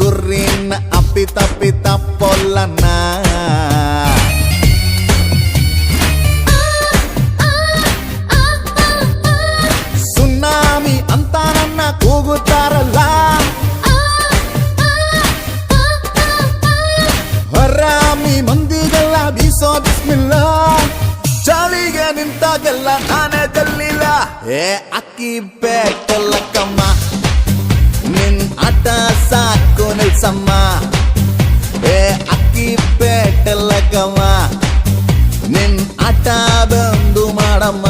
ಗುರಿನ ಅಪ್ಪಿತ ಪೊಲ್ಲನ ಸುನಾಮಿ ಅಂತ ನನ್ನ ಕೂಗುತ್ತಾರಲ್ಲ ಹರಾಮಿ ಮಂದಿಗೆಲ್ಲ ಬೀಸೋ ಬಿಸ್ಮಿಲ್ಲ ಚಾಳಿಗೆ ನಿಂತಾಗೆಲ್ಲ ನಾನೇ ಗೆಲ್ಲಿಲ್ಲ ಏ ಅಕ್ಕಿ ಬೇಕಲ್ಲ ಕಮ್ಮ ನಿನ್ ಆಟ ಸಾಕು ನಿಲ್ಸಮ್ಮ ಏ ಅಕ್ಕಿ ಬೇಟಲ್ಲ ಕಮ್ಮ ನಿನ್ ಆಟ ಬಂದು ಮಾಡಮ್ಮ